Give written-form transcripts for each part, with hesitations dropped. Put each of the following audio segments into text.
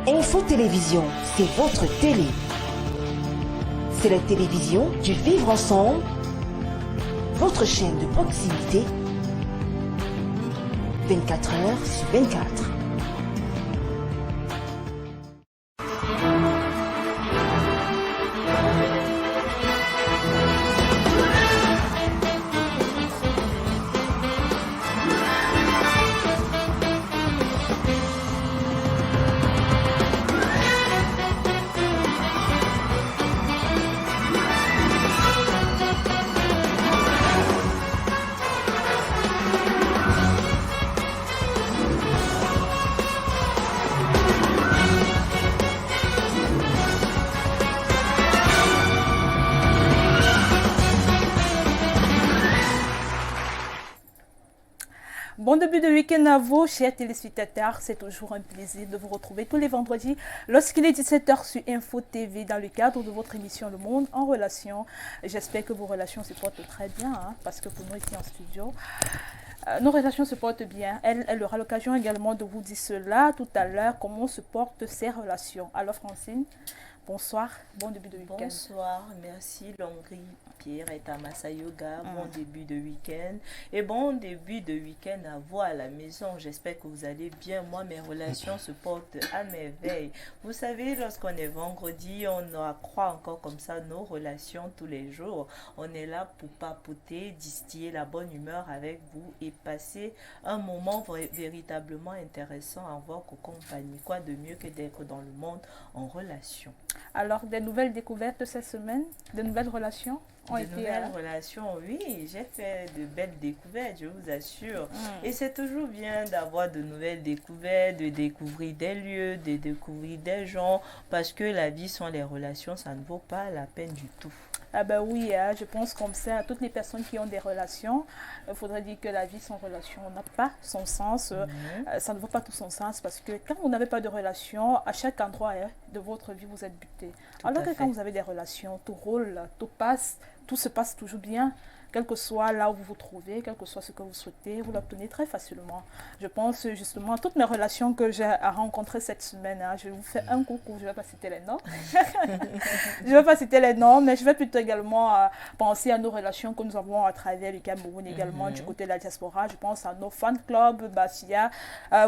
Info Télévision, c'est votre télé. C'est la télévision du vivre ensemble, votre chaîne de proximité, 24 heures sur 24. Bon début de week-end à vous, chers téléspectateurs. C'est toujours un plaisir de vous retrouver tous les vendredis lorsqu'il est 17h sur Info TV dans le cadre de votre émission Le Monde en relation. J'espère que vos relations se portent très bien, parce que pour nous ici en studio, nos relations se portent bien. Elle aura l'occasion également de vous dire cela tout à l'heure, comment se portent ces relations. Alors Francine, bonsoir, bon début de week-end. Bonsoir, merci Longri, Pierre et Tamasa Yoga, bon début de week-end. Et bon début de week-end à vous à la maison. J'espère que vous allez bien. Moi, mes relations se portent à merveille. Vous savez, lorsqu'on est vendredi, on accroît encore comme ça nos relations tous les jours. On est là pour papoter, distiller la bonne humeur avec vous et passer un moment véritablement intéressant à votre compagnie. Quoi de mieux que d'être dans le monde en relation. Alors, des nouvelles découvertes cette semaine, de nouvelles relations ont été... nouvelles relations, oui, j'ai fait de belles découvertes, je vous assure. Et c'est toujours bien d'avoir de nouvelles découvertes, de découvrir des lieux, de découvrir des gens, parce que la vie sans les relations, ça ne vaut pas la peine du tout. Ah ben oui, je pense comme ça à toutes les personnes qui ont des relations. Il faudrait dire que la vie sans relation n'a pas son sens. Ça ne vaut pas tout son sens parce que quand vous n'avez pas de relation, à chaque endroit de votre vie, vous êtes buté. Alors que quand vous avez des relations, tout roule, tout passe, tout se passe toujours bien. Quel que soit là où vous vous trouvez, quel que soit ce que vous souhaitez, vous l'obtenez très facilement. Je pense justement à toutes mes relations que j'ai rencontrées cette semaine. Je vous fais un coucou, je ne vais pas citer les noms. Je ne vais pas citer les noms, mais je vais plutôt également penser à nos relations que nous avons à travers le Cameroun, également du côté de la diaspora. Je pense à nos fan clubs, Bassia,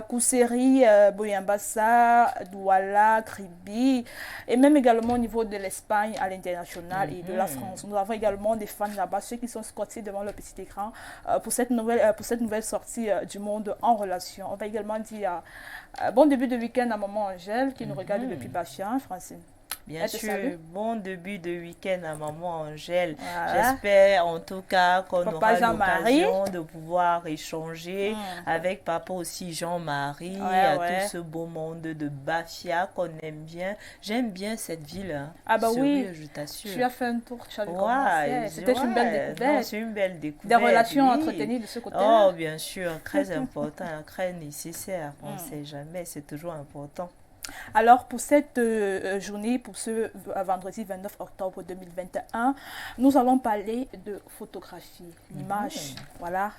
Kousseri, Boyambassa, Douala, Kribi, et même également au niveau de l'Espagne à l'international et de la France. Nous avons également des fans là-bas, ceux qui sont scotchés devant le petit écran pour cette nouvelle sortie du monde en relation. On va également dire bon début de week-end à maman Angèle qui nous regarde depuis Bachia, Francine. Bien sûr, bon début de week-end à maman Angèle. Voilà. J'espère en tout cas qu'on aura l'occasion de pouvoir échanger avec papa aussi Jean-Marie, tout ce beau monde de Bafia qu'on aime bien. J'aime bien cette ville. Ah bah oui, je t'assure. Tu as fait un tour, tu as commencé. C'était une belle découverte. C'est une belle découverte. Des relations entretenues de ce côté-là. Oh, bien sûr, très important, très nécessaire. On ne sait jamais, c'est toujours important. Alors, pour cette journée, pour ce vendredi 29 octobre 2021, nous allons parler de photographie, l'image, voilà.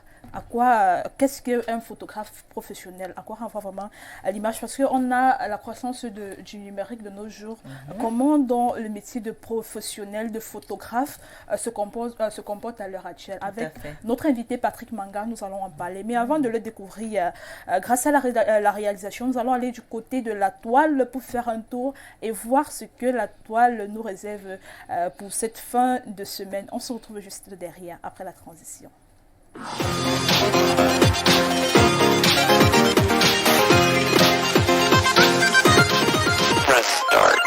Qu'est-ce qu'un photographe professionnel? À quoi renvoie vraiment l'image? Parce qu'on a la croissance du numérique de nos jours. Comment dans le métier de professionnel, de photographe, se comporte à l'heure actuelle? Avec notre invité Patrick Manga, nous allons en parler. Mais avant de le découvrir, grâce à la réalisation, nous allons aller du côté de la toile pour faire un tour et voir ce que la toile nous réserve pour cette fin de semaine. On se retrouve juste derrière, après la transition. Press start.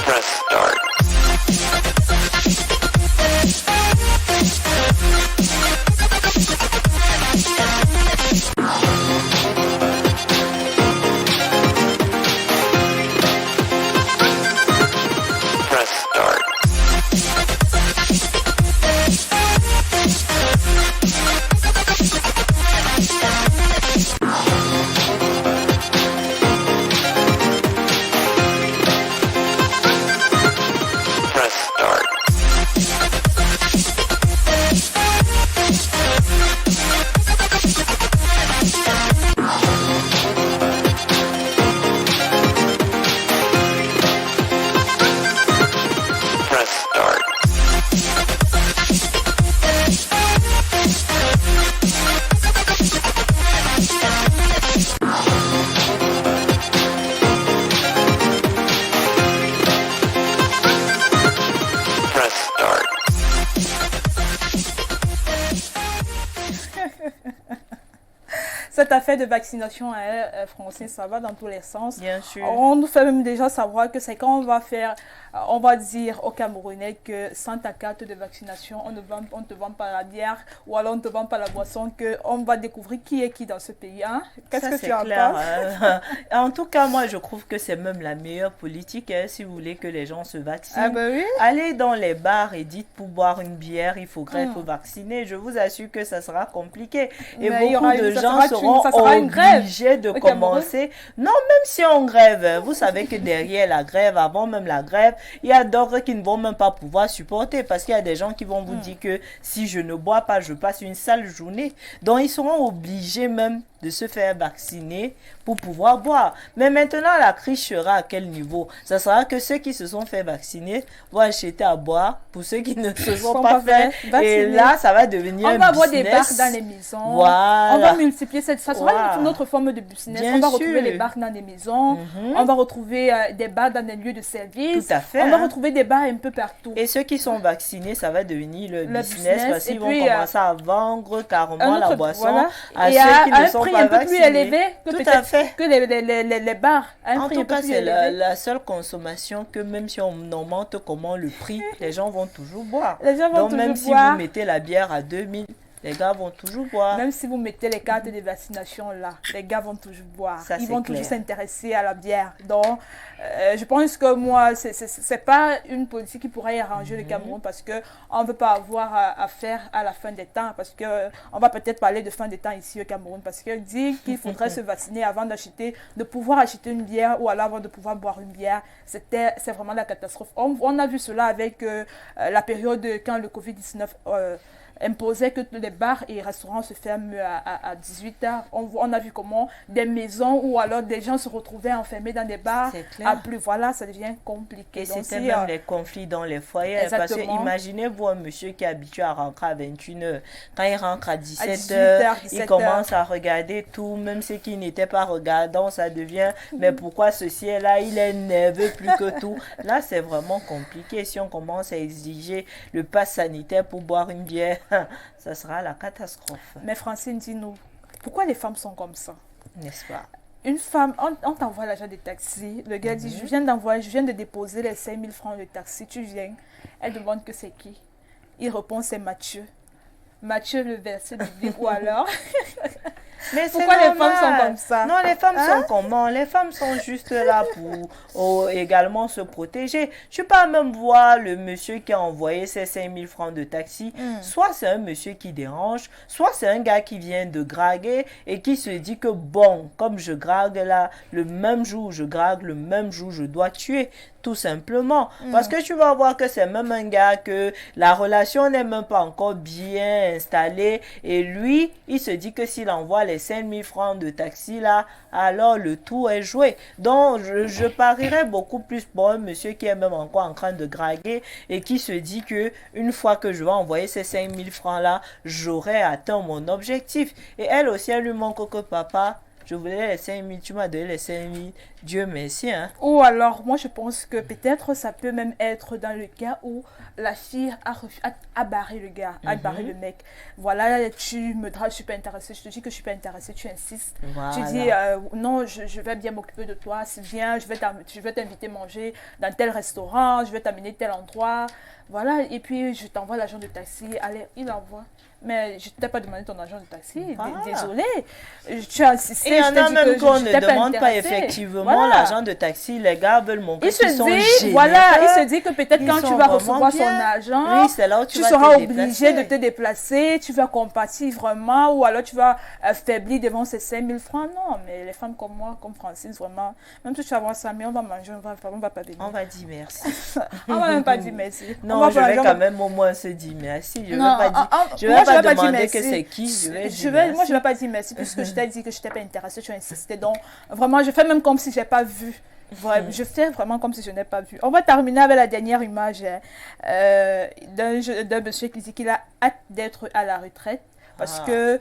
Press start. affaire de vaccination à elle, Francine, ça va dans tous les sens. Bien sûr. On nous fait même déjà savoir que c'est quand on va faire, on va dire aux Camerounais que sans ta carte de vaccination, on ne te vend pas la bière ou alors on ne te vend pas la boisson, qu'on va découvrir qui est qui dans ce pays. Hein? Qu'est-ce Ça, que c'est tu en clair, penses? En tout cas, moi, je trouve que c'est même la meilleure politique, hein, si vous voulez que les gens se vaccinent. Ah ben oui. Allez dans les bars et dites pour boire une bière, il faudrait être vacciné. Je vous assure que ça sera compliqué. Et Mais il y beaucoup aura de ça gens sera seront ça sera une grève obligés de au Cameroun. commencer. Non, même si on grève, vous savez que derrière la grève, avant même la grève, il y a d'autres qui ne vont même pas pouvoir supporter parce qu'il y a des gens qui vont vous dire que si je ne bois pas, je passe une sale journée. Donc, ils seront obligés même de se faire vacciner pour pouvoir boire. Mais maintenant, la crise sera à quel niveau? Ça sera que ceux qui se sont fait vacciner vont acheter à boire pour ceux qui ne se sont pas fait. vacciner. Et là, ça va devenir On un va avoir des business. bars dans les maisons. Voilà. On va multiplier ça sera Voilà. une autre forme de business. Bien on va sûr. retrouver les bars dans des maisons. On va retrouver des bars dans des lieux de service. Tout à fait, On va hein. retrouver des bars un peu partout. Et ceux qui sont vaccinés, ça va devenir le business business. parce qu'ils Et vont puis, commencer à vendre carrément un la autre- boisson voilà. à Et ceux qui à ne un sont prix pas un peu vaccinés. plus élevé que Tout à peut-être fait. que les bars. À un En prix tout un peu cas, plus c'est élevé. la seule consommation que même si on augmente comment le prix, les gens vont toujours boire. Les gens vont Donc même toujours si boire. vous mettez la bière à 2000, les gars vont toujours boire. Même si vous mettez les cartes de vaccination là, les gars vont toujours boire. Ça, Ils c'est vont clair. toujours s'intéresser à la bière. Donc, je pense que moi, c'est pas une politique qui pourrait arranger le Cameroun parce qu'on ne veut pas avoir à faire à la fin des temps. Parce qu'on va peut-être parler de fin des temps ici au Cameroun. Parce que dire qu'il faudrait se vacciner avant de pouvoir acheter une bière ou alors avant de pouvoir boire une bière, c'est vraiment la catastrophe. On a vu cela avec la période quand le Covid-19 imposait que les bars et restaurants se ferment à 18h. On a vu comment des maisons ou alors des gens se retrouvaient enfermés dans des bars. C'est clair. À plus, voilà, ça devient compliqué. Et Donc, c'était si, même les conflits dans les foyers. Parce que Exactement. imaginez-vous un monsieur qui est habitué à rentrer à 21h. Quand il rentre à 17h, 18h, il 17h. commence à regarder tout, même ce qui n'était pas regardant, ça devient mais pourquoi ceci est là, il est nerveux plus que tout. Là, c'est vraiment compliqué. Si on commence à exiger le pass sanitaire pour boire une bière, ça sera la catastrophe, Mais Francine, dis-nous, pourquoi les femmes sont comme ça? n'est-ce pas? Une femme, on t'envoie l'agent de taxi. Le gars dit, je viens de déposer les 5 000 francs de taxi. Tu viens. Elle demande que c'est qui. Il répond, c'est Mathieu. Mathieu, le verset biblique, ou alors... Mais c'est Pourquoi les normal. femmes sont comme ça? Non, les femmes Hein? sont comment? Les femmes sont juste là pour également se protéger. Je peux pas même voir le monsieur qui a envoyé ses 5 000 francs de taxi. Soit c'est un monsieur qui dérange, soit c'est un gars qui vient de draguer et qui se dit que bon, comme je drague là, le même jour je drague, le même jour je dois tuer. Tout simplement. Parce que tu vas voir que c'est même un gars que la relation n'est même pas encore bien installée. Et lui, il se dit que s'il envoie les 5 000 francs de taxi là, alors le tout est joué. Donc, je parierais beaucoup plus pour un monsieur qui est même encore en train de draguer et qui se dit que une fois que je vais envoyer ces 5 000 francs là, j'aurai atteint mon objectif. Et elle aussi, elle lui manque que papa. Je voulais les 5 000, tu m'as donné les 5 000. Dieu merci, hein. Ou alors, moi, je pense que peut-être ça peut même être dans le cas où la fille a barré le gars, a barré le mec. Voilà, tu me dragues, je suis pas intéressée. Je te dis que je suis pas intéressée, tu insistes. Voilà. Tu dis, non, je vais bien m'occuper de toi. Si viens, je vais t'inviter manger dans tel restaurant, je vais t'amener tel endroit. Voilà, et puis je t'envoie l'agent de taxi. Allez, il envoie. Mais je ne t'ai pas demandé ton agent de taxi. Voilà. Désolée. Tu as insisté. Et il y je en t'ai a dit même que qu'on je ne t'ai pas demande pas intéressée. effectivement Voilà. l'argent de taxi. Les gars veulent montrer Il se qu'ils sont dit, généreux. voilà, il se dit que peut-être Ils quand sont tu vas vraiment recevoir son bien. argent, Oui, c'est là où tu vas seras te obligé de déplacer. te déplacer, tu vas compatir vraiment, ou alors tu vas faiblir devant ces 5 000 francs. Non, mais les femmes comme moi, comme Francine, vraiment, même si tu vas voir ça, mais on va manger, on va pas venir. On va dire merci. On va même pas dire merci. On Non, va je pas- vais on quand va- même au moins se dire merci. Je ne vais Non, pas dire, je moi, vais pas dire demander merci. que c'est qui. Je vais dire moi, merci. je vais pas dire merci puisque je t'ai dit que je t'ai pas intéressée, tu as insisté. Donc, vraiment, je fais même comme si je n'ai pas vu. Je fais vraiment comme si je n'ai pas vu. On va terminer avec la dernière image d'un monsieur qui dit qu'il a hâte d'être à la retraite Parce que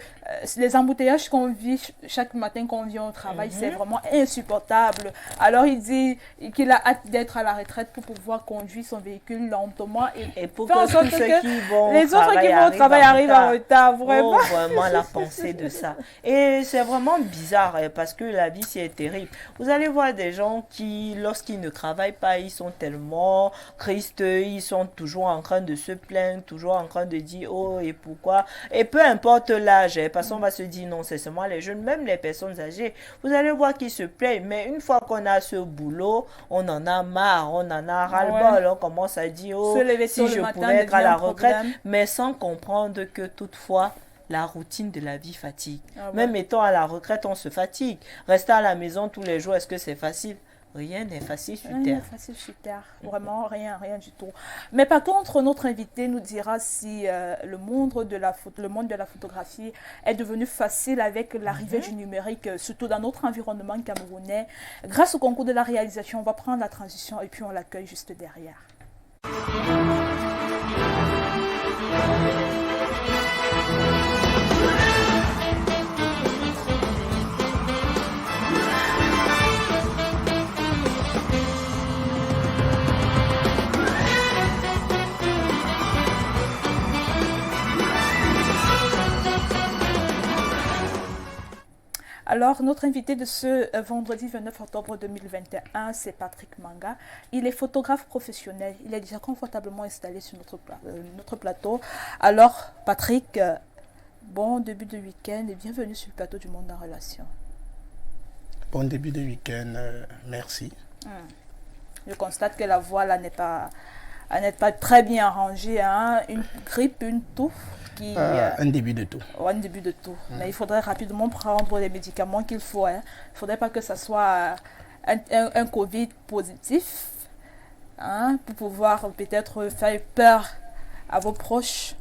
les embouteillages qu'on vit chaque matin quand on vient au travail, c'est vraiment insupportable. Alors il dit qu'il a hâte d'être à la retraite pour pouvoir conduire son véhicule lentement et pour faire en que sorte tous ceux que qui vont les autres qui vont au travail arrivent en retard. Vraiment. Oh, vraiment la pensée de ça. Et c'est vraiment bizarre parce que la vie, c'est terrible. Vous allez voir des gens qui, lorsqu'ils ne travaillent pas, ils sont tellement tristes, ils sont toujours en train de se plaindre, toujours en train de dire oh et pourquoi. Et peu importe l'âge, parce qu'on va se dire non, c'est seulement les jeunes, même les personnes âgées. Vous allez voir qu'ils se plaignent, mais une fois qu'on a ce boulot, on en a marre, on en a ras-le-bol, on commence à dire oh, si je pouvais être à la retraite, mais sans comprendre que toutefois, la routine de la vie fatigue. Même étant à la retraite, on se fatigue. Rester à la maison tous les jours, est-ce que c'est facile? Rien n'est facile sur Terre. Rien n'est facile sur Terre. Vraiment, rien du tout. Mais par contre, notre invité nous dira si le monde de la photographie est devenu facile avec l'arrivée du numérique, surtout dans notre environnement camerounais. Grâce au concours de la réalisation, on va prendre la transition et puis on l'accueille juste derrière. Alors, notre invité de ce vendredi 29 octobre 2021, c'est Patrick Manga. Il est photographe professionnel. Il est déjà confortablement installé sur notre plateau. Alors, Patrick, bon début de week-end et bienvenue sur le plateau du Monde en Relation. Bon début de week-end, merci. Je constate que la voix là n'est pas très bien rangée. Hein? Une grippe, une toux. Un début de tout. Un début de tout. Mais il faudrait rapidement prendre les médicaments qu'il faut. Hein. Il ne faudrait pas que ça soit un Covid positif, hein, pour pouvoir peut-être faire peur à vos proches.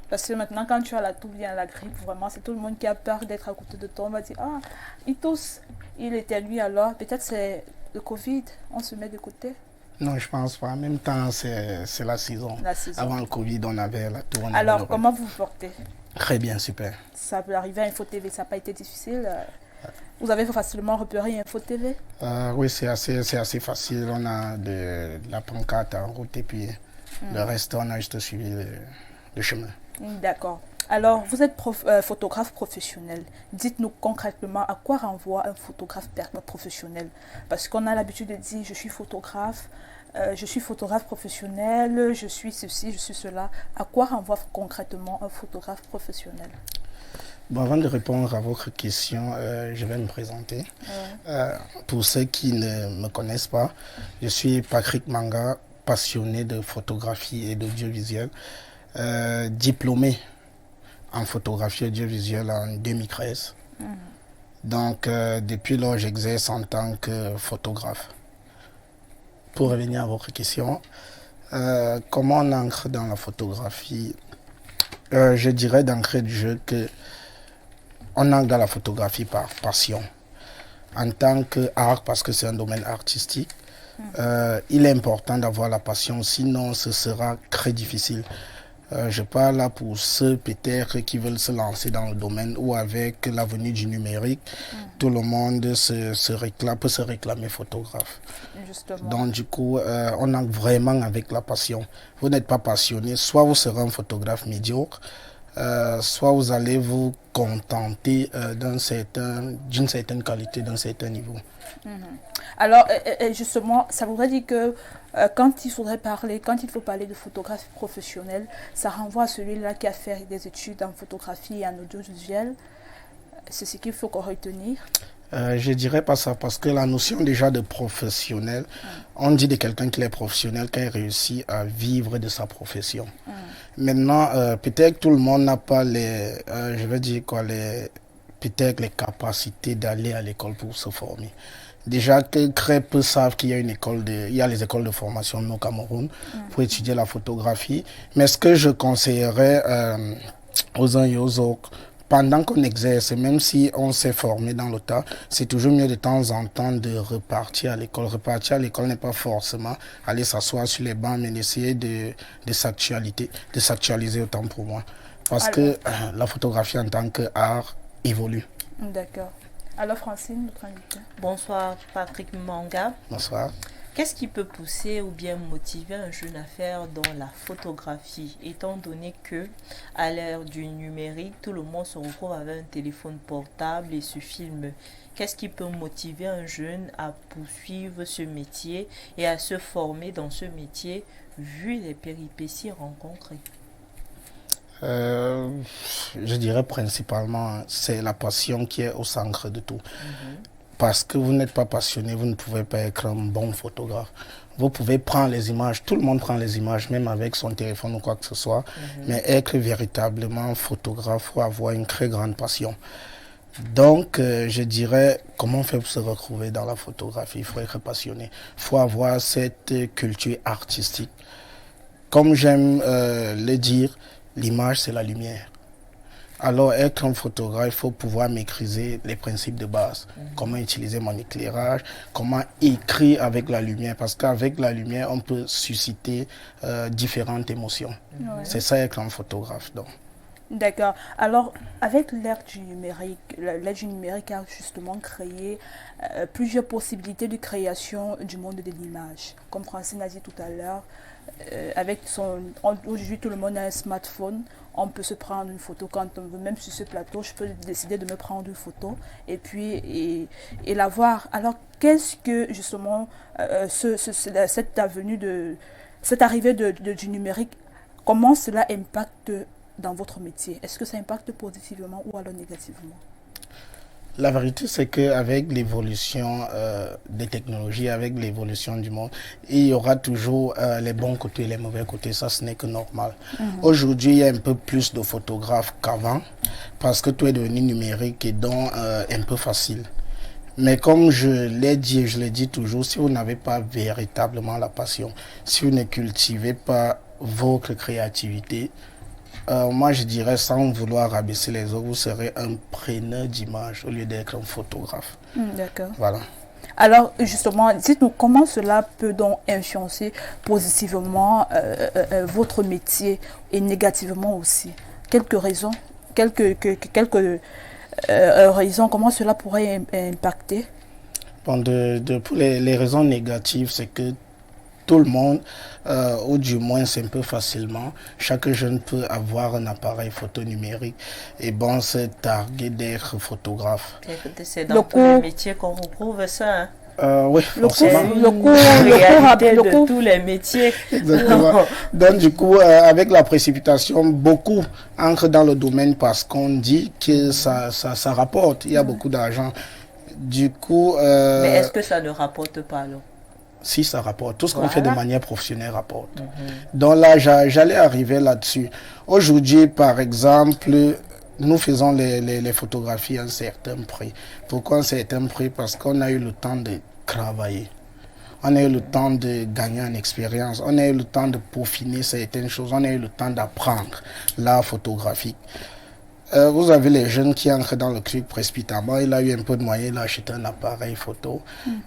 Parce que maintenant, quand tu as la toux, bien la grippe, vraiment, c'est tout le monde qui a peur d'être à côté de toi. On va dire, ah, il tousse, il éternue alors. Peut-être c'est le Covid, on se met de côté. Non, je pense pas. En même temps, c'est la saison. Avant le Covid, on avait la tour. Alors, comment vous vous portez? Très bien, super. Ça peut arriver à Info TV, ça n'a pas été difficile. Vous avez facilement repéré Info TV? Oui, c'est assez facile. On a de la pancarte en route et puis le reste, on a juste suivi le chemin. D'accord. Alors, vous êtes photographe professionnel. Dites-nous concrètement à quoi renvoie un photographe professionnel. Parce qu'on a l'habitude de dire je suis photographe professionnel, je suis ceci, je suis cela. À quoi renvoie concrètement un photographe professionnel? Bon, avant de répondre à votre question, je vais me présenter. Pour ceux qui ne me connaissent pas, je suis Patrick Manga, passionné de photographie et d'audiovisuel, diplômé en photographie audiovisuelle en 2013. Donc, depuis lors, j'exerce en tant que photographe. Pour revenir à votre question, comment on entre dans la photographie? Je dirais d'entrée de jeu que on entre dans la photographie par passion. En tant qu'art, parce que c'est un domaine artistique, il est important d'avoir la passion, sinon ce sera très difficile. Je parle là pour ceux peut-être qui veulent se lancer dans le domaine où avec la venue du numérique, tout le monde peut se réclamer photographe. Justement. Donc du coup, on a vraiment avec la passion. Vous n'êtes pas passionné, soit vous serez un photographe médiocre, soit vous allez vous contenter d'une certaine qualité, d'un certain niveau. Alors, justement, ça voudrait dire que quand il faut parler de photographie professionnelle, ça renvoie à celui-là qui a fait des études en photographie et en audiovisuel. C'est ce qu'il faut retenir. Je dirais pas ça, parce que la notion déjà de professionnel, on dit de quelqu'un qui est professionnel, qui a réussi à vivre de sa profession. Maintenant, peut-être tout le monde n'a pas peut-être les capacités d'aller à l'école pour se former. Déjà que très peu savent qu'il y a il y a les écoles de formation au Cameroun pour étudier la photographie. Mais ce que je conseillerais aux uns et aux autres, pendant qu'on exerce, même si on s'est formé dans le tas, c'est toujours mieux de temps en temps de repartir à l'école. Repartir à l'école n'est pas forcément aller s'asseoir sur les bancs, mais d'essayer de s'actualiser autant pour moi. parce que la photographie en tant qu'art évolue. D'accord. Alors Francine, notre invitée. Bonsoir Patrick Manga. Bonsoir. Qu'est-ce qui peut pousser ou bien motiver un jeune à faire dans la photographie, étant donné que à l'ère du numérique, tout le monde se retrouve avec un téléphone portable et se filme. Qu'est-ce qui peut motiver un jeune à poursuivre ce métier et à se former dans ce métier vu les péripéties rencontrées? Je dirais principalement, c'est la passion qui est au centre de tout. Parce que vous n'êtes pas passionné, vous ne pouvez pas être un bon photographe. Vous pouvez prendre les images, tout le monde prend les images, même avec son téléphone ou quoi que ce soit. Mais être véritablement photographe, il faut avoir une très grande passion. Donc, je dirais, comment faire pour se retrouver dans la photographie? Il faut être passionné. Il faut avoir cette culture artistique. Comme j'aime le dire, l'image, c'est la lumière. Alors, être un photographe, il faut pouvoir maîtriser les principes de base. Comment utiliser mon éclairage, comment écrire avec la lumière. Parce qu'avec la lumière, on peut susciter différentes émotions. C'est ça être un photographe. Donc. D'accord. Alors, avec l'ère du numérique a justement créé plusieurs possibilités de création du monde de l'image. Comme Francine a dit tout à l'heure, aujourd'hui tout le monde a un smartphone, on peut se prendre une photo quand on veut, même sur ce plateau, je peux décider de me prendre une photo et puis et la voir. Alors, qu'est-ce que justement cette arrivée du numérique, comment cela impacte dans votre métier? Est-ce que ça impacte positivement ou alors négativement? La vérité, c'est qu'avec l'évolution des technologies, avec l'évolution du monde, il y aura toujours les bons côtés et les mauvais côtés. Ça, ce n'est que normal. Aujourd'hui, il y a un peu plus de photographes qu'avant, parce que tout est devenu numérique et donc un peu facile. Mais comme je l'ai dit et je le dis toujours, si vous n'avez pas véritablement la passion, si vous ne cultivez pas votre créativité, moi je dirais, sans vouloir rabaisser les autres, vous serez un preneur d'images au lieu d'être un photographe. D'accord. Voilà. Alors justement, dites-nous comment cela peut donc influencer positivement votre métier et négativement aussi. Quelques raisons, raisons, comment cela pourrait impacter? Bon, pour les raisons négatives, c'est que tout le monde, ou du moins c'est un peu facilement, chaque jeune peut avoir un appareil photo numérique et bon, c'est targué d'être photographe. C'est dans tous les métiers qu'on retrouve ça. Oui, forcément. Le cours de tous les métiers. Exactement. Donc du coup, avec la précipitation, beaucoup entrent dans le domaine parce qu'on dit que ça rapporte, il y a beaucoup d'argent. Du coup... Mais est-ce que ça ne rapporte pas alors? Si, ça rapporte. Tout ce qu'on fait de manière professionnelle rapporte. Donc là, j'allais arriver là-dessus. Aujourd'hui, par exemple, nous faisons les photographies à un certain prix. Pourquoi un certain prix? Parce qu'on a eu le temps de travailler. On a eu le temps de gagner en expérience. On a eu le temps de peaufiner certaines choses. On a eu le temps d'apprendre l'art photographique. Vous avez les jeunes qui entrent dans le truc précipitamment. Il a eu un peu de moyens, il a acheté un appareil photo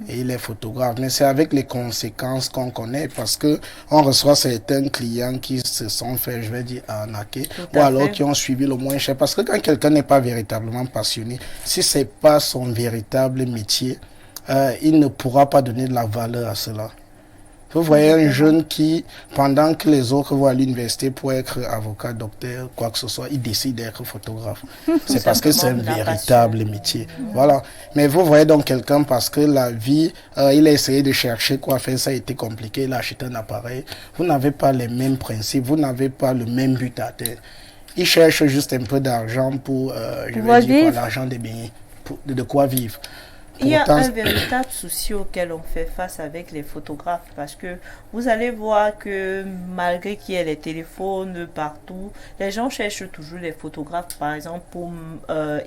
et il est photographe. Mais c'est avec les conséquences qu'on connaît parce que on reçoit certains clients qui se sont fait, je vais dire, arnaquer ou alors qui ont suivi le moins cher. Parce que quand quelqu'un n'est pas véritablement passionné, si c'est pas son véritable métier, il ne pourra pas donner de la valeur à cela. Vous voyez un jeune qui, pendant que les autres vont à l'université pour être avocat, docteur, quoi que ce soit, il décide d'être photographe. C'est parce que c'est un véritable métier. Voilà. Mais vous voyez donc quelqu'un parce que la vie, il a essayé de chercher quoi faire, ça a été compliqué, il a acheté un appareil. Vous n'avez pas les mêmes principes, vous n'avez pas le même but à terre. Il cherche juste un peu d'argent pour, je vais dire, l'argent des beignets, de quoi vivre. Il y a un véritable souci auquel on fait face avec les photographes parce que vous allez voir que malgré qu'il y ait les téléphones partout, les gens cherchent toujours les photographes par exemple pour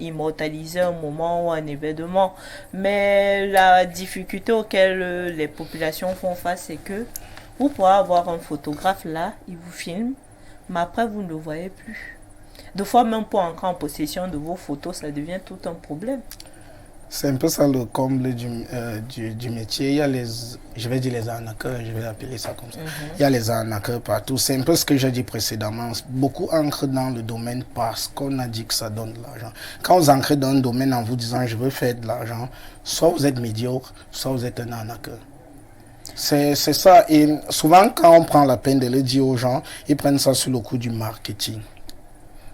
immortaliser un moment ou un événement. Mais la difficulté auquel les populations font face, c'est que vous pouvez avoir un photographe là, il vous filme, mais après vous ne le voyez plus. Des fois même pour entrer en possession de vos photos, ça devient tout un problème. C'est un peu ça le comble du métier. Il y a je vais dire les arnaqueurs, je vais appeler ça comme ça. Il y a les arnaqueurs partout. C'est un peu ce que j'ai dit précédemment. Beaucoup entrent dans le domaine parce qu'on a dit que ça donne de l'argent. Quand vous entrez dans un domaine en vous disant je veux faire de l'argent, soit vous êtes médiocre, soit vous êtes un arnaqueur. C'est ça. Et souvent, quand on prend la peine de le dire aux gens, ils prennent ça sur le coup du marketing.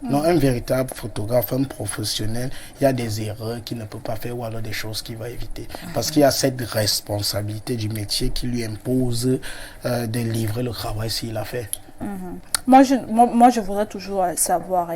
Non, un véritable photographe, un professionnel, il y a des erreurs qu'il ne peut pas faire ou alors des choses qu'il va éviter. Parce qu'il y a cette responsabilité du métier qui lui impose de livrer le travail s'il a fait. Moi, je voudrais toujours savoir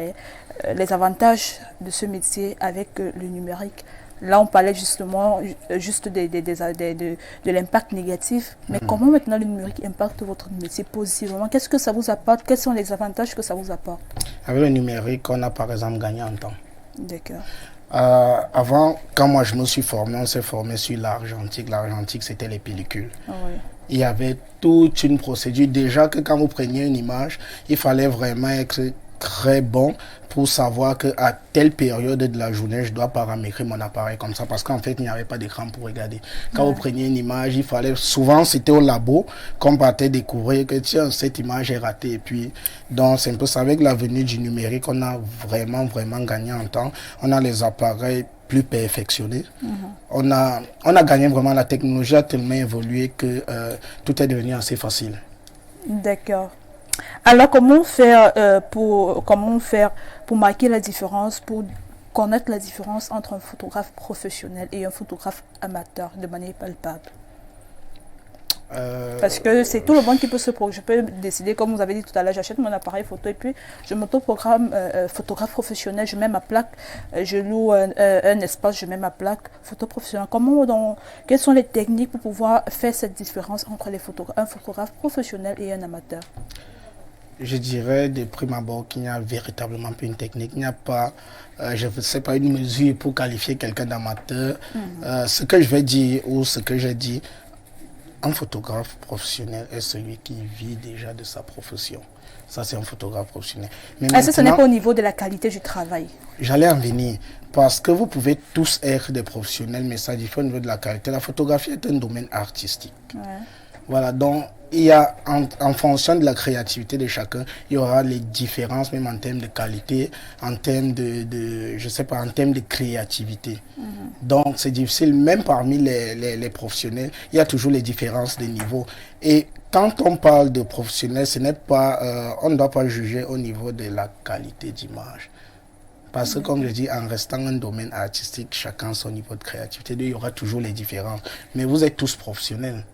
les avantages de ce métier avec le numérique. Là, on parlait justement juste de l'impact négatif. Mais comment maintenant le numérique impacte votre métier positivement? Qu'est-ce que ça vous apporte? Quels sont les avantages que ça vous apporte? Avec le numérique, on a par exemple gagné en temps. D'accord. Avant, quand moi je me suis formé, on s'est formé sur l'argentique. L'argentique, c'était les pellicules. Ah oui. Il y avait toute une procédure. Déjà que quand vous preniez une image, il fallait vraiment être très bon pour savoir qu'à telle période de la journée, je dois paramétrer mon appareil comme ça parce qu'en fait, il n'y avait pas d'écran pour regarder. Quand vous preniez une image, il fallait, souvent c'était au labo qu'on partait découvrir que tiens, cette image est ratée. Et puis, donc c'est un peu ça, avec la venue du numérique, on a vraiment gagné en temps. On a les appareils plus perfectionnés. On a gagné vraiment, la technologie a tellement évolué que tout est devenu assez facile. D'accord. Alors, comment faire pour marquer la différence, pour connaître la différence entre un photographe professionnel et un photographe amateur de manière palpable? Parce que c'est tout le monde qui peut je peux décider, comme vous avez dit tout à l'heure, j'achète mon appareil photo et puis je m'autoprogramme photographe professionnel, je mets ma plaque, je loue un espace, je mets ma plaque photo professionnel. Quelles sont les techniques pour pouvoir faire cette différence entre un photographe professionnel et un amateur? Je dirais de prime abord qu'il n'y a véritablement pas une technique. Il n'y a pas, je ne sais pas, une mesure pour qualifier quelqu'un d'amateur. Ce que je vais dire ou ce que j'ai dit, un photographe professionnel est celui qui vit déjà de sa profession. Ça, c'est un photographe professionnel. Mais est-ce que ce n'est pas au niveau de la qualité du travail? J'allais en venir. Parce que vous pouvez tous être des professionnels, mais ça diffère au niveau de la qualité. La photographie est un domaine artistique. Ouais. Voilà, donc il y a, en fonction de la créativité de chacun, il y aura les différences, même en termes de qualité, en termes je sais pas, en termes de créativité. Donc c'est difficile, même parmi les professionnels, il y a toujours les différences de niveau. Et quand on parle de professionnel, ce n'est pas, on ne doit pas juger au niveau de la qualité d'image. Parce que, comme je dis, en restant un domaine artistique, chacun son niveau de créativité, il y aura toujours les différences. Mais vous êtes tous professionnels.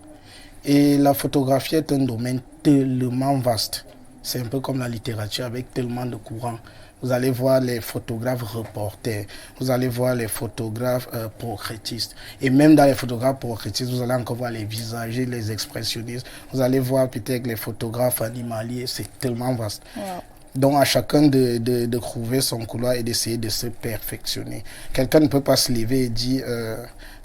Et la photographie est un domaine tellement vaste. C'est un peu comme la littérature avec tellement de courants. Vous allez voir les photographes reporters, vous allez voir les photographes portraitistes. Et même dans les photographes portraitistes, vous allez encore voir les visagers, les expressionnistes. Vous allez voir peut-être les photographes animaliers. C'est tellement vaste. Wow. Donc à chacun de trouver son couloir et d'essayer de se perfectionner. Quelqu'un ne peut pas se lever et dire,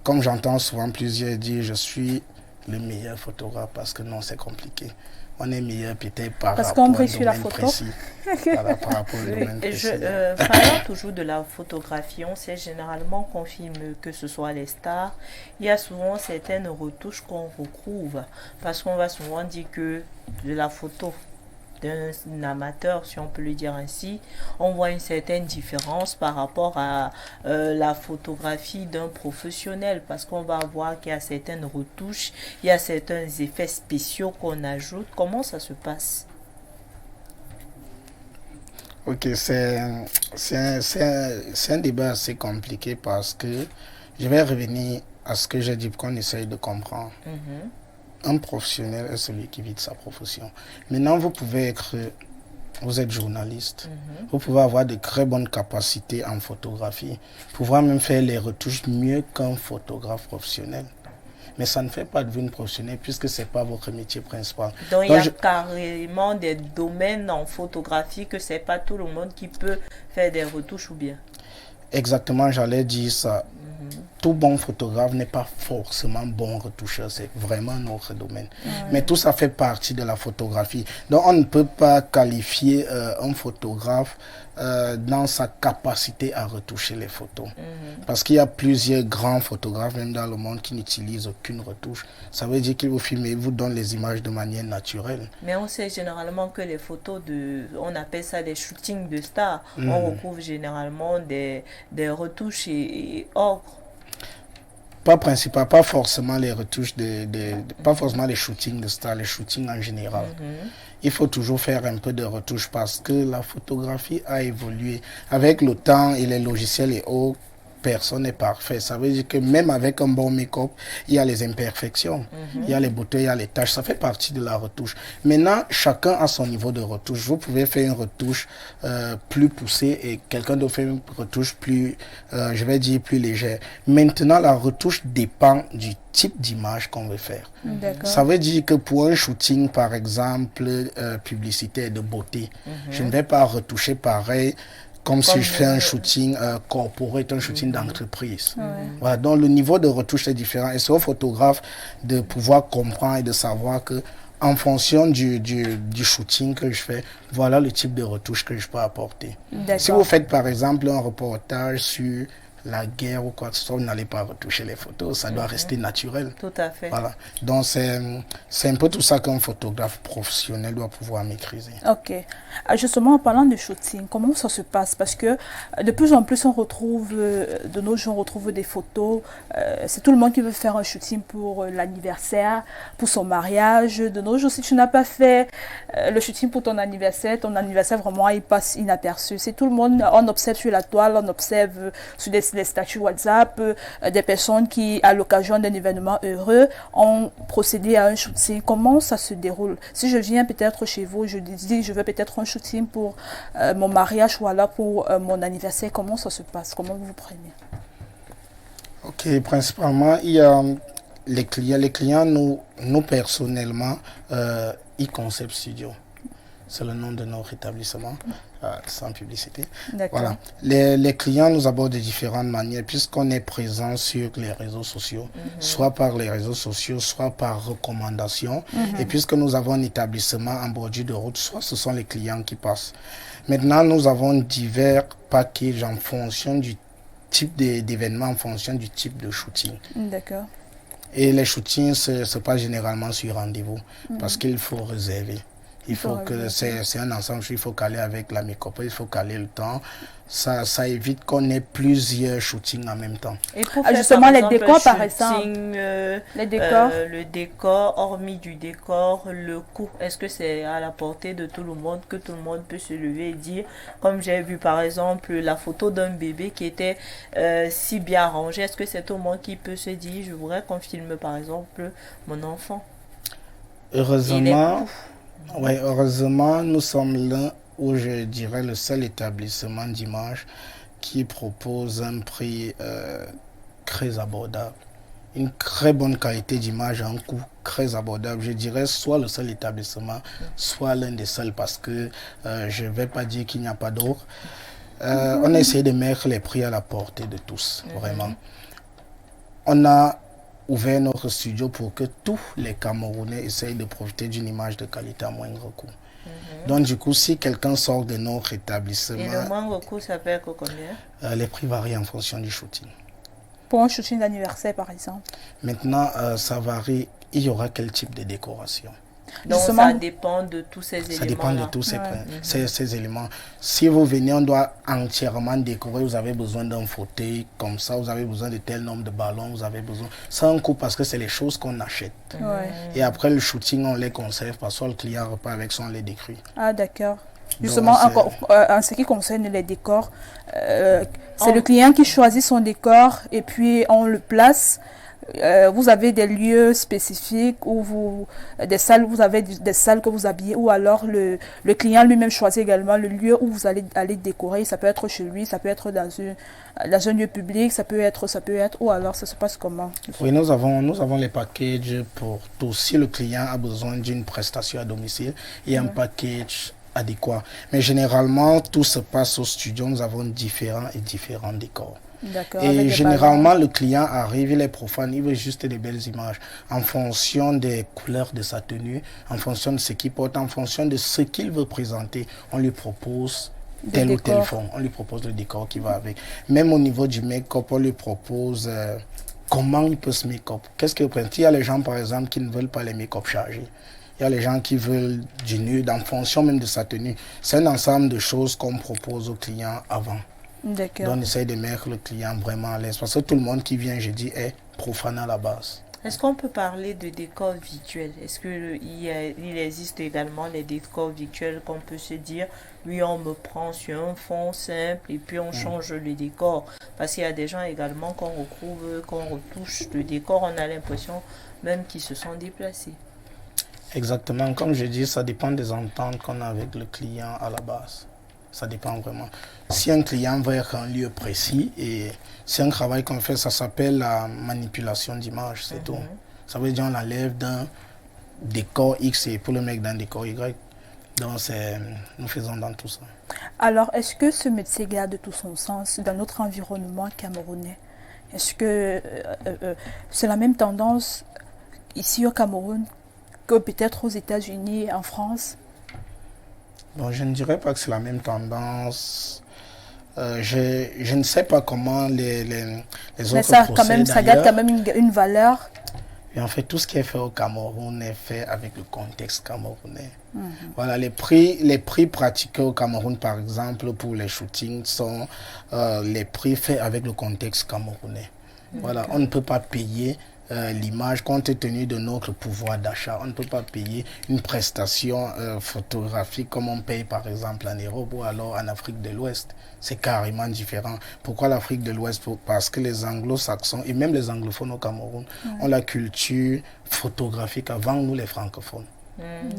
comme j'entends souvent plusieurs dire, je suis le meilleur photographe, parce que non, c'est compliqué. On est meilleur peut-être par rapport au domaine précis. Voilà, par rapport au domaine précis. Parlant toujours de la photographie, on s'est généralement confirmé que ce soit les stars, il y a souvent certaines retouches qu'on retrouve, parce qu'on va souvent dire que de la photo d'un amateur, si on peut le dire ainsi, on voit une certaine différence par rapport à la photographie d'un professionnel, parce qu'on va voir qu'il y a certaines retouches, il y a certains effets spéciaux qu'on ajoute. Comment ça se passe? Ok, c'est un débat assez compliqué parce que je vais revenir à ce que j'ai dit pour qu'on essaye de comprendre. Un professionnel est celui qui vit de sa profession. Maintenant, vous êtes journaliste, vous pouvez avoir de très bonnes capacités en photographie, pouvoir même faire les retouches mieux qu'un photographe professionnel. Mais ça ne fait pas de vous une professionnelle puisque ce n'est pas votre métier principal. Donc il y a carrément des domaines en photographie que ce n'est pas tout le monde qui peut faire des retouches ou bien? Exactement, j'allais dire ça. tout bon photographe n'est pas forcément bon retoucheur, c'est vraiment notre domaine. Mais tout ça fait partie de la photographie. Donc on ne peut pas qualifier un photographe dans sa capacité à retoucher les photos. Parce qu'il y a plusieurs grands photographes, même dans le monde, qui n'utilisent aucune retouche. Ça veut dire qu'ils vous filment et vous donnent les images de manière naturelle. Mais on sait généralement que les photos on appelle ça des shootings de stars. On retrouve généralement des retouches et ocre. Pas principal, pas forcément les retouches, pas forcément les shootings de stars, les shootings en général. Il faut toujours faire un peu de retouche parce que la photographie a évolué. Avec le temps et les logiciels et autres, personne n'est parfait. Ça veut dire que même avec un bon make-up, il y a les imperfections, il y a les beautés, il y a les taches. Ça fait partie de la retouche. Maintenant, chacun a son niveau de retouche. Vous pouvez faire une retouche plus poussée et quelqu'un d'autre fait une retouche plus, je vais dire, plus légère. Maintenant, la retouche dépend du type d'image qu'on veut faire. Ça veut dire que pour un shooting, par exemple, publicitaire de beauté, je ne vais pas retoucher pareil comme si je fais un shooting corporate, un shooting d'entreprise. Voilà, donc le niveau de retouche est différent et c'est au photographe de pouvoir comprendre et de savoir que en fonction du shooting que je fais, voilà le type de retouche que je peux apporter. Si vous faites par exemple un reportage sur la guerre ou quoi que ce soit, vous n'allez pas retoucher les photos, ça doit rester naturel. Tout à fait. Voilà. Donc c'est un peu tout ça qu'un photographe professionnel doit pouvoir maîtriser. Ok. Justement, en parlant de shooting, comment ça se passe? Parce que de plus en plus, on retrouve, de nos jours, on retrouve des photos. C'est tout le monde qui veut faire un shooting pour l'anniversaire, pour son mariage. De nos jours, si tu n'as pas fait le shooting pour ton anniversaire vraiment, il passe inaperçu. C'est tout le monde, on observe sur la toile, on observe sur les statuts WhatsApp, des personnes qui, à l'occasion d'un événement heureux, ont procédé à un shooting. Comment ça se déroule? Si je viens peut-être chez vous, je dis, je veux peut-être un shooting pour mon mariage ou alors pour mon anniversaire, comment ça se passe? Comment vous vous prenez? Ok, principalement, il y a les clients. Les clients, nous personnellement, e-Concept Studio. C'est le nom de notre établissement, sans publicité. Voilà. Les clients nous abordent de différentes manières, puisqu'on est présent sur les réseaux sociaux, soit par les réseaux sociaux, soit par recommandation. Et puisque nous avons un établissement en bordure de route, soit ce sont les clients qui passent. Maintenant, nous avons divers packages en fonction du type d'événement, en fonction du type de shooting. D'accord. Et les shootings se passent généralement sur rendez-vous, parce qu'il faut réserver. Il faut que c'est un ensemble, il faut caler avec la make-up, il faut caler le temps. Ça évite qu'on ait plusieurs shootings en même temps. Et pour justement, les décors, par exemple. Les décors. Le décor, hormis du décor, le coût, est-ce que c'est à la portée de tout le monde, que tout le monde peut se lever et dire, comme j'ai vu par exemple la photo d'un bébé qui était si bien rangé, est-ce que c'est tout le monde qui peut se dire, je voudrais qu'on filme par exemple mon enfant? Heureusement, heureusement, nous sommes l'un où je dirais le seul établissement d'image qui propose un prix très abordable. Une très bonne qualité d'image à un coût très abordable. Je dirais soit le seul établissement, soit l'un des seuls parce que je ne vais pas dire qu'il n'y a pas d'autres. On a essayé de mettre les prix à la portée de tous, vraiment. On a ouvert notre studio pour que tous les Camerounais essayent de profiter d'une image de qualité à moindre coût. Donc du coup, si quelqu'un sort de notre établissement... Et le moindre coût, ça fait combien? Les prix varient en fonction du shooting. Pour un shooting d'anniversaire, par exemple? Maintenant, ça varie. Il y aura quel type de décoration? Donc ça dépend de tous ces éléments. Ça dépend de tous ces éléments. Si vous venez, on doit entièrement décorer. Vous avez besoin d'un fauteuil comme ça. Vous avez besoin de tel nombre de ballons. Vous avez besoin. Ça a un coût parce que c'est les choses qu'on achète. Et après le shooting, on les conserve parce que le client repart avec son lait décru. Ah d'accord. Justement, en ce qui concerne les décors, c'est le client qui choisit son décor et puis on le place. Vous avez des lieux spécifiques où des salles que vous habillez, ou alors le client lui-même choisit également le lieu où vous allez aller décorer. Ça peut être chez lui, ça peut être dans un lieu public, ça peut être, ou alors ça se passe comment? Oui, nous avons les packages pour tout. Si le client a besoin d'une prestation à domicile, il y a un package adéquat. Mais généralement, tout se passe au studio. Nous avons différents décors. D'accord. avec Et des généralement, le client arrive, il est profane, il veut juste des belles images. En fonction des couleurs de sa tenue, en fonction de ce qu'il porte, en fonction de ce qu'il veut présenter, on lui propose tel ou tel décors. fond. On lui propose le décor qui va avec. Même au niveau du make-up, on lui propose comment il peut se make-up. Qu'est-ce que il y a les gens, par exemple, qui ne veulent pas les make-up chargés. Il y a les gens qui veulent du nude en fonction même de sa tenue. C'est un ensemble de choses qu'on propose au client avant. D'accord. Donc on essaye de mettre le client vraiment à l'aise. Parce que tout le monde qui vient, je dis, est profane à la base. Est-ce qu'on peut parler de décor virtuel? Est-ce qu'il existe également les décors virtuels qu'on peut se dire, oui, on me prend sur un fond simple et puis on change le décor? Parce qu'il y a des gens également qu'on retrouve, qu'on retouche le décor, on a l'impression même qu'ils se sont déplacés. Exactement. Comme je dis, ça dépend des ententes qu'on a avec le client à la base. Ça dépend vraiment. Si un client veut être un lieu précis, et c'est un travail qu'on fait, ça s'appelle la manipulation d'image, c'est tout. Ça veut dire on enlève d'un décor X et pour le mec d'un décor Y. Donc nous faisons dans tout ça. Alors, est-ce que ce métier garde tout son sens dans notre environnement camerounais? Est-ce que c'est la même tendance ici au Cameroun que peut-être aux États-Unis, en France? Bon, je ne dirais pas que c'est la même tendance. Je ne sais pas comment les autres Mais ça, procèdent quand même, ça garde ailleurs. quand même une valeur. Et en fait, tout ce qui est fait au Cameroun est fait avec le contexte camerounais. Mhm. Voilà, les prix pratiqués au Cameroun, par exemple, pour les shootings, sont les prix faits avec le contexte camerounais. Voilà, on ne peut pas payer l'image compte tenu de notre pouvoir d'achat. On ne peut pas payer une prestation photographique comme on paye par exemple en Europe ou alors en Afrique de l'Ouest. C'est carrément différent. Pourquoi l'Afrique de l'Ouest? Parce que les anglo-saxons et même les anglophones au Cameroun ont la culture photographique avant nous les francophones.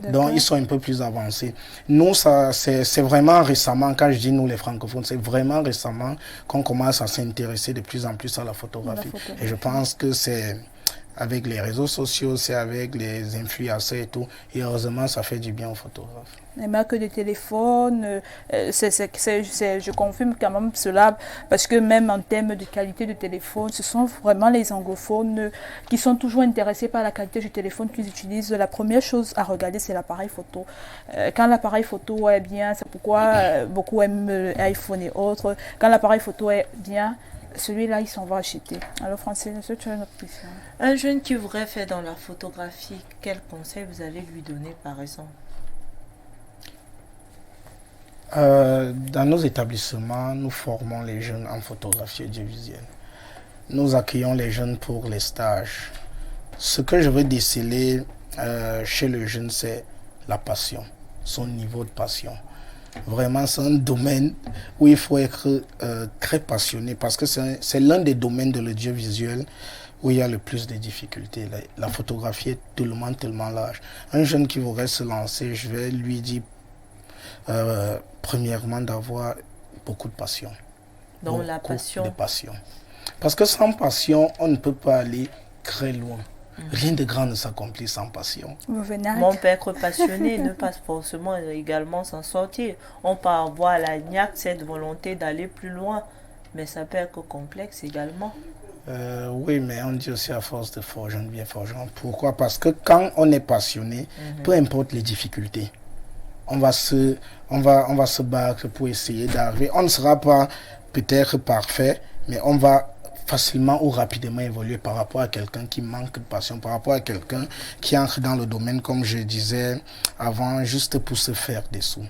Donc ils sont un peu plus avancés. Nous, c'est vraiment récemment, quand je dis nous les francophones, c'est vraiment récemment qu'on commence à s'intéresser de plus en plus à la photographie. Et je pense que c'est avec les réseaux sociaux, c'est avec les influenceurs et tout. Et heureusement, ça fait du bien aux photographes. Les marques de téléphone, je confirme quand même cela, parce que même en termes de qualité de téléphone, ce sont vraiment les anglophones qui sont toujours intéressés par la qualité du téléphone qu'ils utilisent. La première chose à regarder, c'est l'appareil photo. Quand l'appareil photo est bien, c'est pourquoi beaucoup aiment iPhone et autres. Quand l'appareil photo est bien, celui-là, ils s'en vont acheter. Alors, Francine, est-ce que tu as une autre question? Un jeune qui voudrait faire dans la photographie, quel conseil vous allez lui donner par exemple? Dans nos établissements, nous formons les jeunes en photographie audiovisuelle. Nous accueillons les jeunes pour les stages. Ce que je veux déceler chez le jeune, c'est la passion, son niveau de passion. Vraiment, c'est un domaine où il faut être très passionné parce que c'est l'un des domaines de l'audiovisuel où il y a le plus de difficultés. La photographie est tellement large. Un jeune qui voudrait se lancer, je vais lui dire premièrement d'avoir beaucoup de passion. Donc la passion. De passion. Parce que sans passion, on ne peut pas aller très loin. Rien de grand ne s'accomplit sans passion. Mon père passionné ne pas forcément également s'en sortir. On peut avoir la niaque, cette volonté d'aller plus loin, mais ça peut être complexe également. Oui, mais on dit aussi à force de forgeant, bien forgeant. Pourquoi? Parce que quand on est passionné, peu importe les difficultés, on va se battre pour essayer d'arriver. On ne sera pas peut-être parfait, mais on va facilement ou rapidement évoluer par rapport à quelqu'un qui manque de passion, par rapport à quelqu'un qui entre dans le domaine, comme je disais avant, juste pour se faire des sous.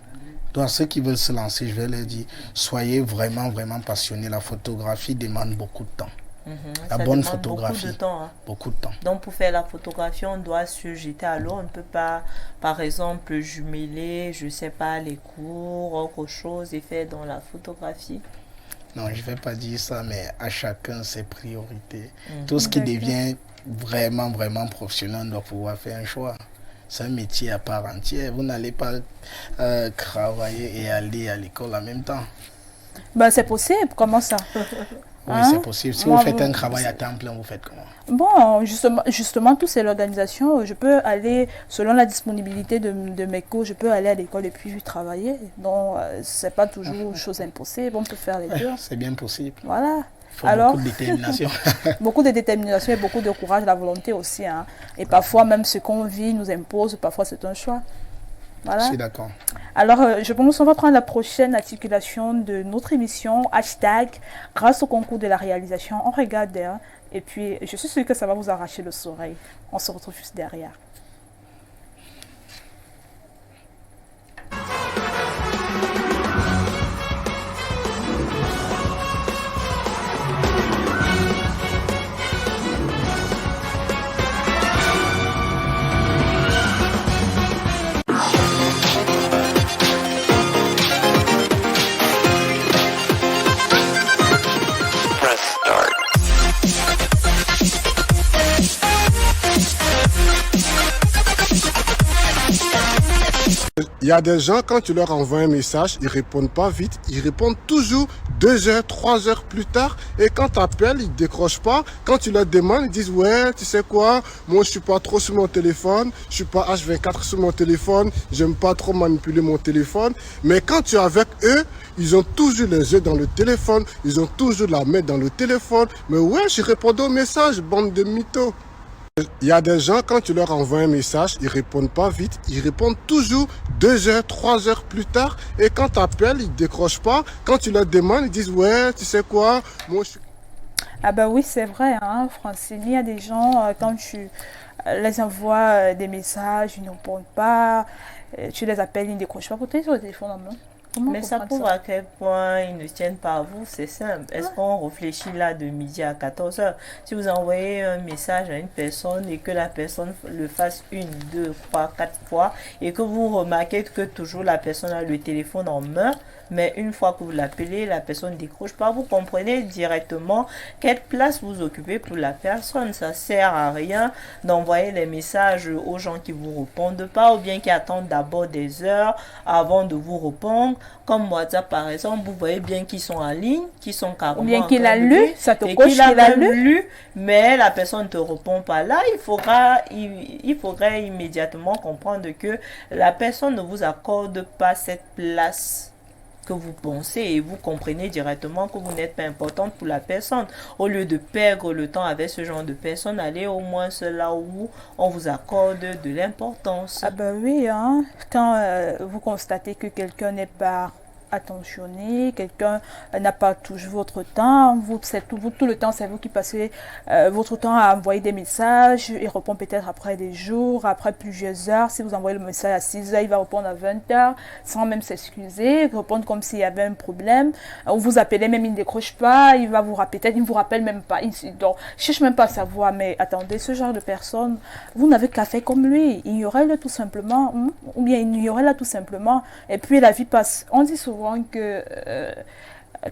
Donc à ceux qui veulent se lancer, je vais leur dire, soyez vraiment passionnés. La photographie demande beaucoup de temps. La bonne photographie, beaucoup de temps, hein. Beaucoup de temps. Donc pour faire la photographie, on doit se jeter à l'eau. On ne peut pas, par exemple, jumeler, je sais pas, les cours, autre chose et faire dans la photographie. Non, je ne vais pas dire ça, mais à chacun ses priorités. Tout ce qui devient vraiment professionnel, on doit pouvoir faire un choix. C'est un métier à part entière. Vous n'allez pas travailler et aller à l'école en même temps. Ben, c'est possible, comment ça? Oui, c'est possible. Si vous faites un travail à temps plein, vous faites comment? Bon, justement, tout c'est l'organisation. Je peux aller, selon la disponibilité de mes cours, je peux aller à l'école et puis travailler. Donc, c'est pas toujours chose impossible. On peut faire les deux. C'est bien possible. Voilà. faut Alors, beaucoup de détermination. beaucoup de détermination et beaucoup de courage, la volonté aussi. Hein. Et parfois, même ce qu'on vit nous impose, parfois c'est un choix. Voilà. Je suis d'accord. Alors, je pense qu'on va prendre la prochaine articulation de notre émission, hashtag, grâce au concours de la réalisation. On regarde, hein, et puis je suis sûre que ça va vous arracher le soleil. On se retrouve juste derrière. Press start. Il y a des gens, quand tu leur envoies un message, ils répondent pas vite. Ils répondent toujours 2 heures, 3 heures plus tard. Et quand tu appelles, ils décrochent pas. Quand tu leur demandes, ils disent, ouais, tu sais quoi, moi je suis pas trop sur mon téléphone. Je suis pas H24 sur mon téléphone. J'aime pas trop manipuler mon téléphone. Mais quand tu es avec eux, ils ont toujours les yeux dans le téléphone. Ils ont toujours la main dans le téléphone. Mais ouais, je répondais au message, bande de mythos. Il y a des gens, quand tu leur envoies un message, ils répondent pas vite. Ils répondent toujours 2 heures, 3 heures plus tard. Et quand tu appelles, ils décrochent pas. Quand tu leur demandes, ils disent, ouais, tu sais quoi, moi je suis... Ah bah oui, c'est vrai, hein, Francine. Il y a des gens, quand tu les envoies des messages, ils ne répondent pas. Tu les appelles, ils ne décrochent pas. Pourtant, ils sont au téléphone en main. Comment Mais ça comprendre prouve à quel point ils ne tiennent pas à vous, c'est simple. Est-ce qu'on réfléchit là de midi à 14 heures? Si vous envoyez un message à une personne et que la personne le fasse 1, 2, 3, 4 fois et que vous remarquez que toujours la personne a le téléphone en main, mais une fois que vous l'appelez, la personne ne décroche pas, vous comprenez directement quelle place vous occupez pour la personne. Ça sert à rien d'envoyer des messages aux gens qui vous répondent pas ou bien qui attendent d'abord des heures avant de vous répondre. Comme WhatsApp par exemple, vous voyez bien qu'ils sont en ligne, qu'ils sont carrément Ou bien en qu'il train a de lu, lire, ça te et coche qu'il a qu'il a même lu. lu, mais la personne ne te répond pas. Là, il faudrait immédiatement comprendre que la personne ne vous accorde pas cette place que vous pensez et vous comprenez directement que vous n'êtes pas importante pour la personne. Au lieu de perdre le temps avec ce genre de personnes, allez au moins là où on vous accorde de l'importance. Ah ben oui, hein. Quand vous constatez que quelqu'un n'est pas attentionné, quelqu'un n'a pas toujours votre temps, tout le temps c'est vous qui passez votre temps à envoyer des messages, il répond peut-être après des jours, après plusieurs heures. Si vous envoyez le message à 6 heures, il va répondre à 20 heures sans même s'excuser, répondre comme s'il y avait un problème. Vous appelez même, il ne décroche pas, il va vous rappeler, peut-être il ne vous rappelle même pas, donc cherche même pas à savoir. Mais attendez, ce genre de personne, vous n'avez qu'à faire comme lui, ignorez-le tout simplement, ou bien ignorez-la tout simplement, et puis la vie passe. On dit souvent que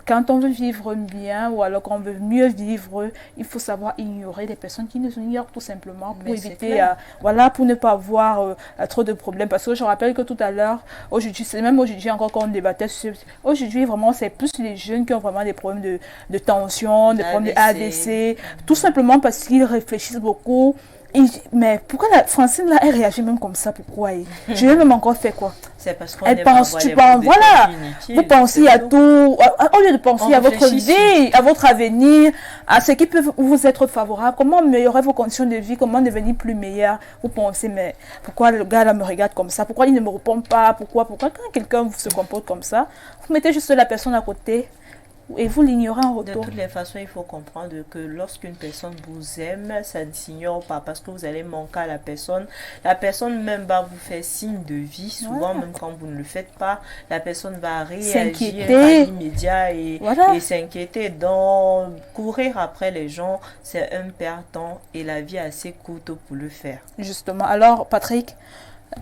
quand on veut vivre bien ou alors qu'on veut mieux vivre, il faut savoir ignorer des personnes qui nous ignorent tout simplement pour éviter, voilà, pour ne pas avoir trop de problèmes. Parce que je rappelle que tout à l'heure, aujourd'hui, c'est même aujourd'hui encore qu'on débattait sur aujourd'hui, vraiment, c'est plus les jeunes qui ont vraiment des problèmes de tension, des problèmes d'ADC, tout simplement parce qu'ils réfléchissent beaucoup. Mais pourquoi la Francine là, elle réagit même comme ça? Pourquoi je vais même encore faire quoi? C'est parce qu'on elle pense, tu penses, voilà, vous pensez à tout, au lieu de penser à votre vie, à votre avenir, à ce qui peut vous être favorable, comment améliorer vos conditions de vie, comment devenir plus meilleur. Vous pensez, mais pourquoi le gars là me regarde comme ça? Pourquoi il ne me répond pas? Pourquoi quand quelqu'un se comporte comme ça, vous mettez juste la personne à côté et vous l'ignorez en retour. De toutes les façons, il faut comprendre que lorsqu'une personne vous aime, ça ne s'ignore pas parce que vous allez manquer à la personne. La personne même va vous faire signe de vie. Souvent, même quand vous ne le faites pas, la personne va réagir à l'immédiat et s'inquiéter. Donc, courir après les gens, c'est un perd-temps et la vie est assez courte pour le faire. Justement. Alors, Patrick,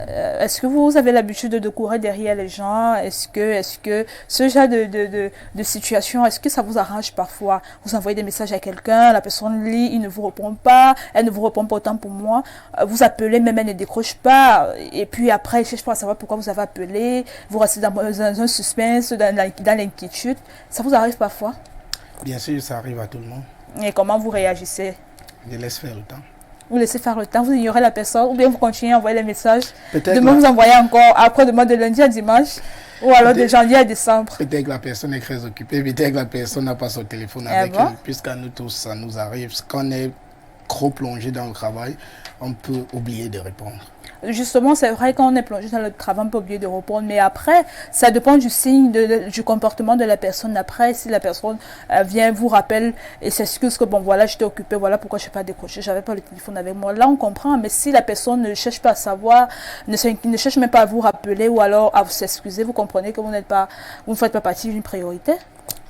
est-ce que vous avez l'habitude de courir derrière les gens? Est-ce que ce genre de situation, est-ce que ça vous arrange parfois? Vous envoyez des messages à quelqu'un, la personne lit, il ne vous répond pas, elle ne vous répond pas autant pour moi. Vous appelez, même elle ne décroche pas. Et puis après, je ne cherche pas à savoir pourquoi vous avez appelé. Vous restez dans un suspense, dans l'inquiétude. Ça vous arrive parfois? Bien sûr, ça arrive à tout le monde. Et comment vous réagissez? Je laisse faire le temps. Vous laissez faire le temps, vous ignorez la personne, ou bien vous continuez à envoyer les messages. Peut-être demain, vous envoyez encore, après-demain, de lundi à dimanche. Ou alors de janvier à décembre. Peut-être que la personne est très occupée, peut-être que la personne n'a pas son téléphone avec bon? elle. Puisqu'à nous tous, ça nous arrive. Quand on est trop plongé dans le travail, on peut oublier de répondre. Justement, c'est vrai quand on est plongé dans le travail, on peut oublier de répondre. Mais après, ça dépend du signe, du comportement de la personne. Après, si la personne vient, vous rappelle et s'excuse que bon, voilà, j'étais occupée, voilà pourquoi je n'ai pas décroché, j'avais pas le téléphone avec moi. Là, on comprend. Mais si la personne ne cherche pas à savoir, ne cherche même pas à vous rappeler ou alors à vous s'excuser, vous comprenez que vous ne faites pas partie d'une priorité.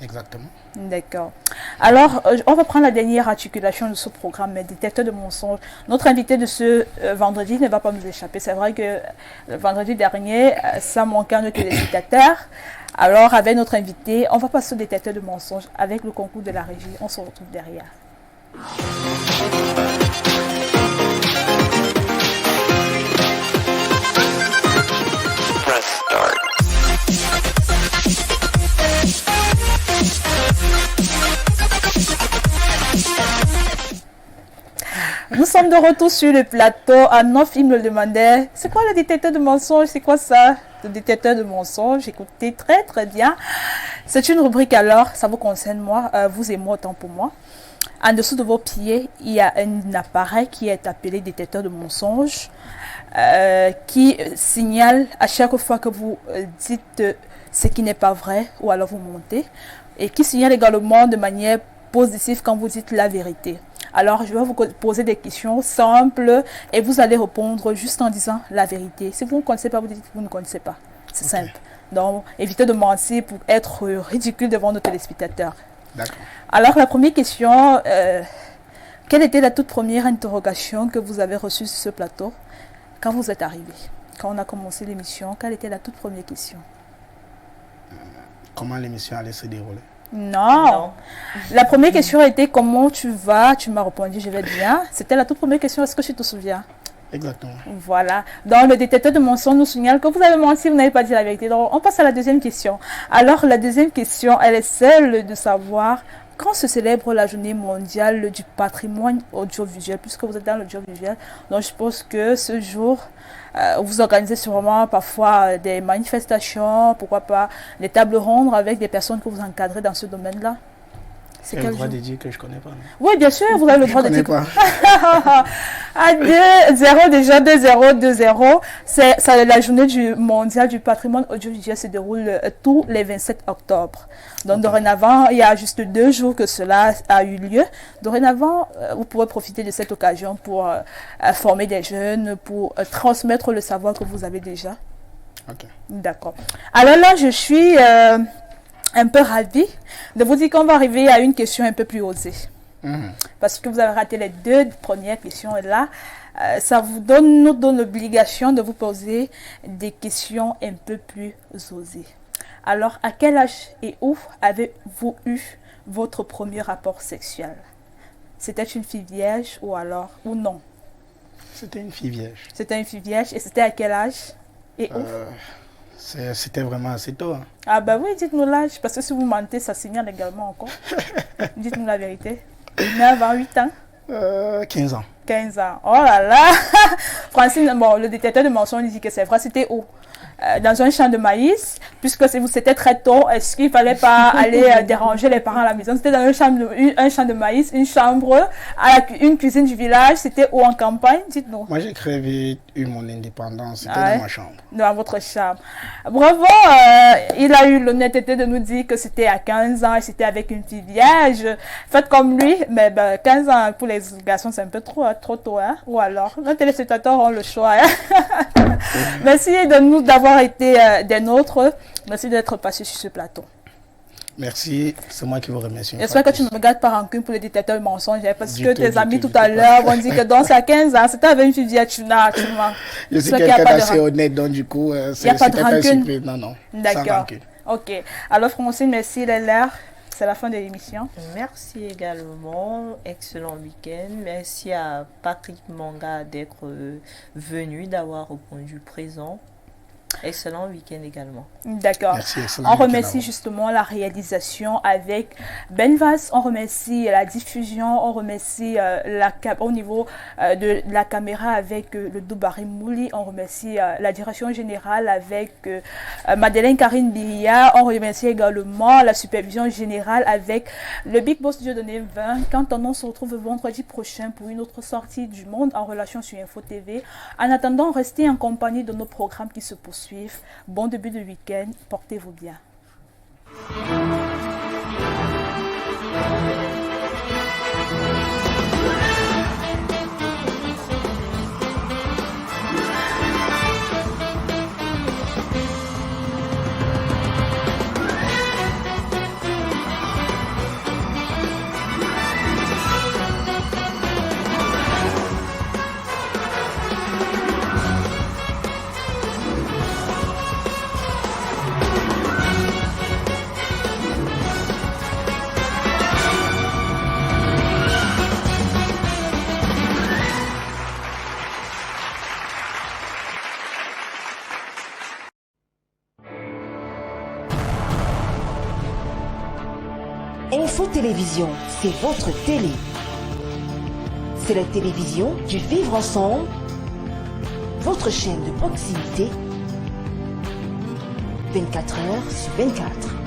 Exactement. D'accord. Alors, on va prendre la dernière articulation de ce programme, détecteur de mensonges. Notre invité de ce vendredi ne va pas nous échapper. C'est vrai que le vendredi dernier, ça manquait à nos téléspectateurs. Alors, avec notre invité, on va passer au détecteur de mensonges avec le concours de la régie. On se retrouve derrière. Press start. Nous sommes de retour sur le plateau. Anof, il me le demandait, c'est quoi le détecteur de mensonges? C'est quoi ça? Le détecteur de mensonges, écoutez très très bien. C'est une rubrique alors, ça vous concerne moi, vous et moi autant pour moi. En dessous de vos pieds, il y a un appareil qui est appelé détecteur de mensonges, qui signale à chaque fois que vous dites ce qui n'est pas vrai ou alors vous mentez, et qui signale également de manière positive quand vous dites la vérité. Alors, je vais vous poser des questions simples et vous allez répondre juste en disant la vérité. Si vous ne connaissez pas, vous dites que vous ne connaissez pas. C'est simple. Donc, évitez de mentir pour être ridicule devant nos téléspectateurs. D'accord. Alors, la première question, quelle était la toute première interrogation que vous avez reçue sur ce plateau quand vous êtes arrivé? Quand on a commencé l'émission, quelle était la toute première question? Comment l'émission allait se dérouler? Non. La première question était comment tu vas? Tu m'as répondu je vais bien. C'était la toute première question. Est-ce que tu te souviens? Exactement. Voilà. Donc le détecteur de mensonges nous signale que vous avez menti, vous n'avez pas dit la vérité. Donc on passe à la deuxième question. Alors la deuxième question, elle est celle de savoir quand se célèbre la journée mondiale du patrimoine audiovisuel, puisque vous êtes dans l'audiovisuel. Donc je pense que ce jour, vous organisez sûrement parfois des manifestations, pourquoi pas des tables rondes avec des personnes que vous encadrez dans ce domaine-là. C'est le droit de dire que je ne connais pas. Non? Oui, bien sûr, vous avez le droit de dire. Pas. À 2-0 déjà, 2-0, 2-0. C'est la journée mondiale du patrimoine audiovisuel se déroule tous les 27 octobre. Donc, dorénavant, il y a juste 2 jours que cela a eu lieu. Dorénavant, vous pourrez profiter de cette occasion pour former des jeunes, pour transmettre le savoir que vous avez déjà. Ok. D'accord. Alors là, je suis un peu ravie de vous dire qu'on va arriver à une question un peu plus osée. Parce que vous avez raté les 2 premières questions et là, ça nous donne l'obligation de vous poser des questions un peu plus osées. Alors, à quel âge et où avez-vous eu votre premier rapport sexuel? C'était une fille vierge ou non? C'était une fille vierge. C'était une fille vierge et c'était à quel âge et où? C'était vraiment assez tôt. Hein. Ah bah oui, dites-nous l'âge, parce que si vous mentez, ça signale également encore. Dites-nous la vérité. 9 ans, 8 ans? 15 ans. 15 ans. Oh là là. Francine, bon, le détecteur de mensonges dit que c'est vrai, c'était où? Dans un champ de maïs, puisque c'était très tôt, est-ce qu'il ne fallait pas aller déranger les parents à la maison? C'était dans un champ de maïs, une chambre, une cuisine du village, c'était où en campagne? Dites-nous. Moi, j'ai eu mon indépendance, c'était dans ma chambre. Dans votre chambre. Bravo, il a eu l'honnêteté de nous dire que c'était à 15 ans et c'était avec une fille vierge. Faites comme lui, mais 15 ans pour les garçons, c'est un peu trop tôt. Hein? Ou alors, nos téléspectateurs ont le choix. Hein? Merci d'avoir été des nôtres. Merci d'être passé sur ce plateau. Merci, c'est moi qui vous remercie. J'espère que tu ne me regardes pas rancune pour le détecteur de mensonges, parce que tes amis tout à l'heure vont dire que donc c'est à 15 ans, c'était avec une fille vierge, tu mens. Je suis quelqu'un d'assez honnête, donc du coup, il n'y a pas de rancune. Non. D'accord. Ok. Alors Francine, merci, il est l'heure. C'est la fin de l'émission. Merci également. Excellent week-end. Merci à Patrick Manga d'être venu, d'avoir répondu présent. Excellent week-end également. D'accord. Merci, excellent On week-end à remercie vous. justement la réalisation avec Benvas, on remercie la diffusion, on remercie au niveau de la caméra avec le Doubari Mouli, on remercie la direction générale avec Madeleine Karine Biria, on remercie également la supervision générale avec le Big Boss Dieudonné 20. Quant à nous, on se retrouve vendredi prochain pour une autre sortie du Monde en relation sur Info TV. En attendant, restez en compagnie de nos programmes qui se poursuivent. Bon début de week-end, portez-vous bien. Info Télévision, c'est votre télé. C'est la télévision du vivre ensemble, votre chaîne de proximité, 24 heures sur 24.